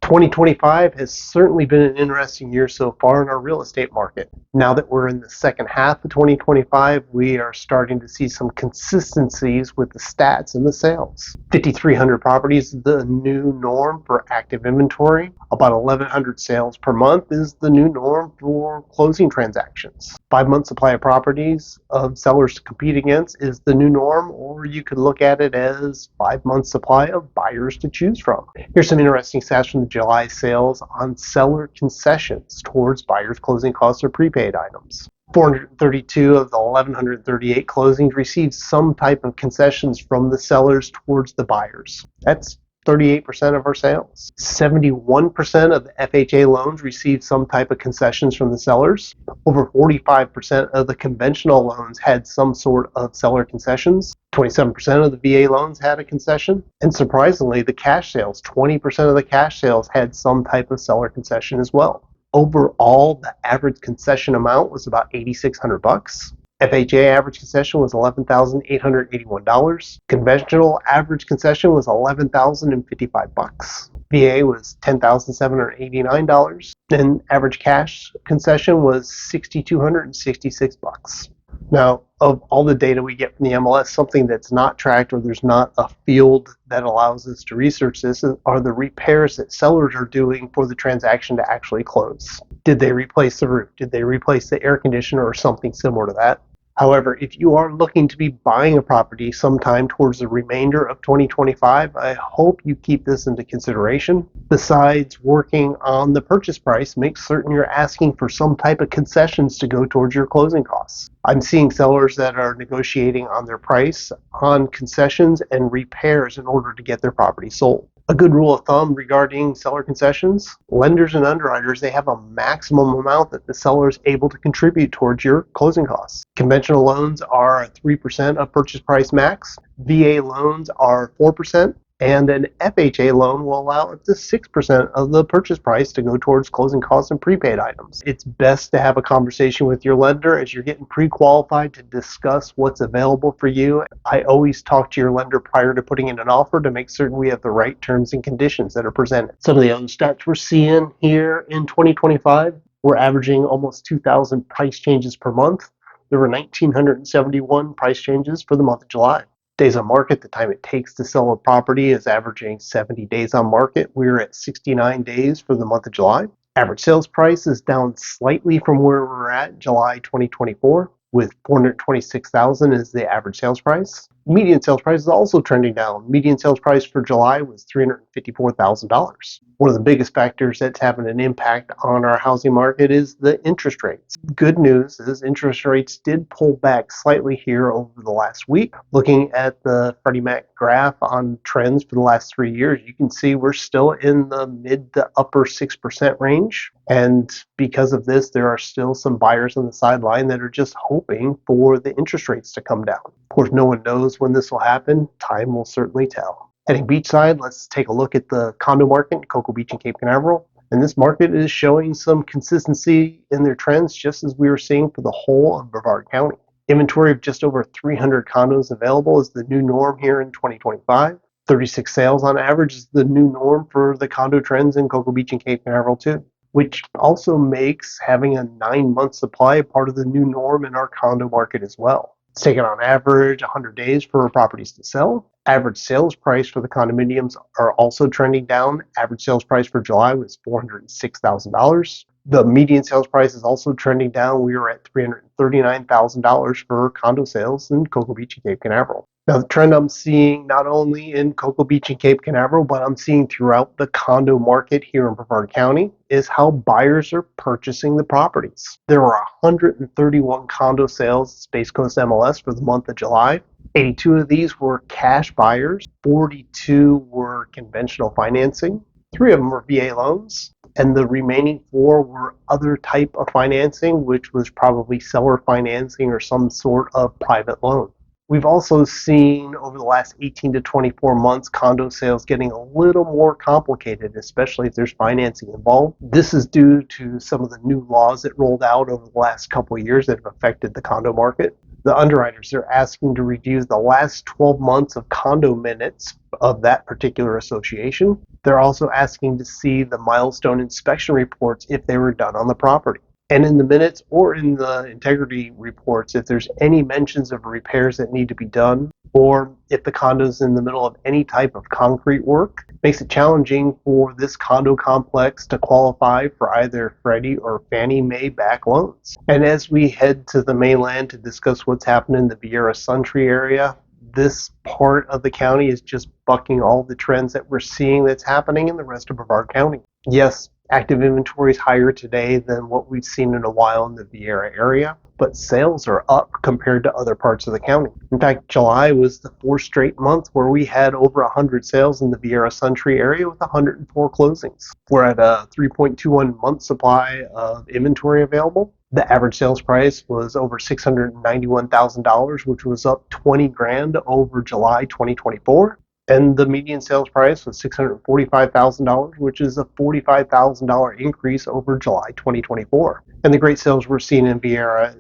2025 has certainly been an interesting year so far in our real estate market. Now that we're in the second half of 2025, we are starting to see some consistencies with the stats and the sales. 5,300 properties is the new norm for active inventory. About 1,100 sales per month is the new norm for closing transactions. 5-month supply of properties of sellers to compete against is the new norm, or you could look at it as 5-month supply of buyers to choose from. Here's some interesting stats from the July sales on seller concessions towards buyers' closing costs or prepaid items. 432 of the 1,138 closings received some type of concessions from the sellers towards the buyers. That's 38% of our sales. 71% of the FHA loans received some type of concessions from the sellers. Over 45% of the conventional loans had some sort of seller concessions. 27% of the VA loans had a concession. And surprisingly, the cash sales, 20% of the cash sales had some type of seller concession as well. Overall, the average concession amount was about $8,600. FHA average concession was $11,881. Conventional average concession was $11,055. VA was $10,789. And average cash concession was $6,266. Now, of all the data we get from the MLS, something that's not tracked or there's not a field that allows us to research this are the repairs that sellers are doing for the transaction to actually close. Did they replace the roof? Did they replace the air conditioner or something similar to that? However, if you are looking to be buying a property sometime towards the remainder of 2025, I hope you keep this into consideration. Besides working on the purchase price, make certain you're asking for some type of concessions to go towards your closing costs. I'm seeing sellers that are negotiating on their price, on concessions, and repairs in order to get their property sold. A good rule of thumb regarding seller concessions, lenders and underwriters, they have a maximum amount that the seller is able to contribute towards your closing costs. Conventional loans are 3% of purchase price max. VA loans are 4%. And an FHA loan will allow up to 6% of the purchase price to go towards closing costs and prepaid items. It's best to have a conversation with your lender as you're getting pre-qualified to discuss what's available for you. I always talk to your lender prior to putting in an offer to make certain we have the right terms and conditions that are presented. Some of the other stats we're seeing here in 2025, we're averaging almost 2,000 price changes per month. There were 1,971 price changes for the month of July. Days on market, the time it takes to sell a property is averaging 70 days on market. We're at 69 days for the month of July. Average sales price is down slightly from where we're at July 2024, with $426,000 is the average sales price. Median sales price is also trending down. Median sales price for July was $354,000. One of the biggest factors that's having an impact on our housing market is the interest rates. Good news is interest rates did pull back slightly here over the last week. Looking at the Freddie Mac graph on trends for the last 3 years, you can see we're still in the mid to upper 6% range. And because of this, there are still some buyers on the sideline that are just hoping for the interest rates to come down. Of course, no one knows when this will happen. Time will certainly tell. Heading beachside, let's take a look at the condo market in Cocoa Beach and Cape Canaveral. And this market is showing some consistency in their trends, just as we were seeing for the whole of Brevard County. Inventory of just over 300 condos available is the new norm here in 2025. 36 sales on average is the new norm for the condo trends in Cocoa Beach and Cape Canaveral too, which also makes having a 9-month supply part of the new norm in our condo market as well. It's taken on average 100 days for properties to sell. Average sales price for the condominiums are also trending down. Average sales price for July was $406,000. The median sales price is also trending down. We are at $339,000 for condo sales in Cocoa Beach and Cape Canaveral. Now, the trend I'm seeing not only in Cocoa Beach and Cape Canaveral, but I'm seeing throughout the condo market here in Brevard County is how buyers are purchasing the properties. There were 131 condo sales at Space Coast MLS for the month of July. 82 of these were cash buyers. 42 were conventional financing. 3 of them were VA loans. And the remaining 4 were other type of financing, which was probably seller financing or some sort of private loan. We've also seen over the last 18 to 24 months condo sales getting a little more complicated, especially if there's financing involved. This is due to some of the new laws that rolled out over the last couple of years that have affected the condo market. The underwriters are asking to review the last 12 months of condo minutes of that particular association. They're also asking to see the milestone inspection reports if they were done on the property. And in the minutes or in the integrity reports, if there's any mentions of repairs that need to be done, or if the condo's in the middle of any type of concrete work, makes it challenging for this condo complex to qualify for either Freddie or Fannie Mae back loans. And as we head to the mainland to discuss what's happening in the Vieira Suntree area, this part of the county is just bucking all the trends that we're seeing that's happening in the rest of our county. Yes, active inventory is higher today than what we've seen in a while in the Vieira area, but sales are up compared to other parts of the county. In fact, July was the fourth straight month where we had over 100 sales in the Vieira Suntree area with 104 closings. We're at a 3.21 month supply of inventory available. The average sales price was over $691,000, which was up 20 grand over July 2024. And the median sales price was $645,000, which is a $45,000 increase over July 2024. And the great sales we're seeing in Vieira,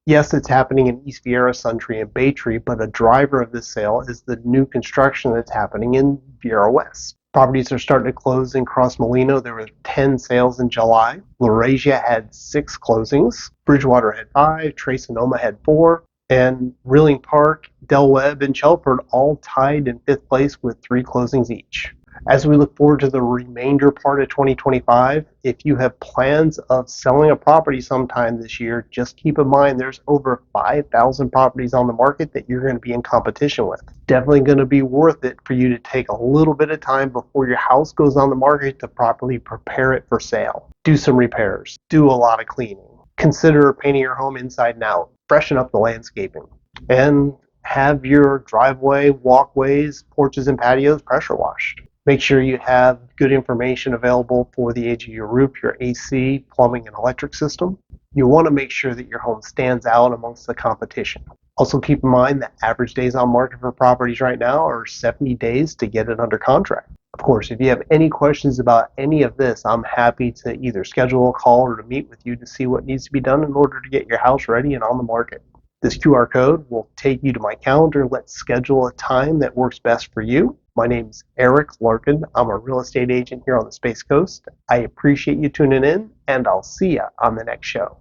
yes, it's happening in East Vieira, Suntree, and Baytree, but a driver of this sale is the new construction that's happening in Vieira West. Properties are starting to close in Cross Molino. There were 10 sales in July. Laurasia had 6 closings. Bridgewater had 5. Tres Sonoma had 4. And Reeling Park, Del Webb, and Chelford all tied in 5th place with 3 closings each. As we look forward to the remainder part of 2025, if you have plans of selling a property sometime this year, just keep in mind there's over 5,000 properties on the market that you're going to be in competition with. Definitely going to be worth it for you to take a little bit of time before your house goes on the market to properly prepare it for sale. Do some repairs. Do a lot of cleaning. Consider painting your home inside and out. Freshen up the landscaping. And have your driveway, walkways, porches, and patios pressure washed. Make sure you have good information available for the age of your roof, your AC, plumbing, and electric system. You want to make sure that your home stands out amongst the competition. Also keep in mind that average days on market for properties right now are 70 days to get it under contract. Of course, if you have any questions about any of this, I'm happy to either schedule a call or to meet with you to see what needs to be done in order to get your house ready and on the market. This QR code will take you to my calendar. Let's schedule a time that works best for you. My name is Eric Larkin. I'm a real estate agent here on the Space Coast. I appreciate you tuning in, and I'll see you on the next show.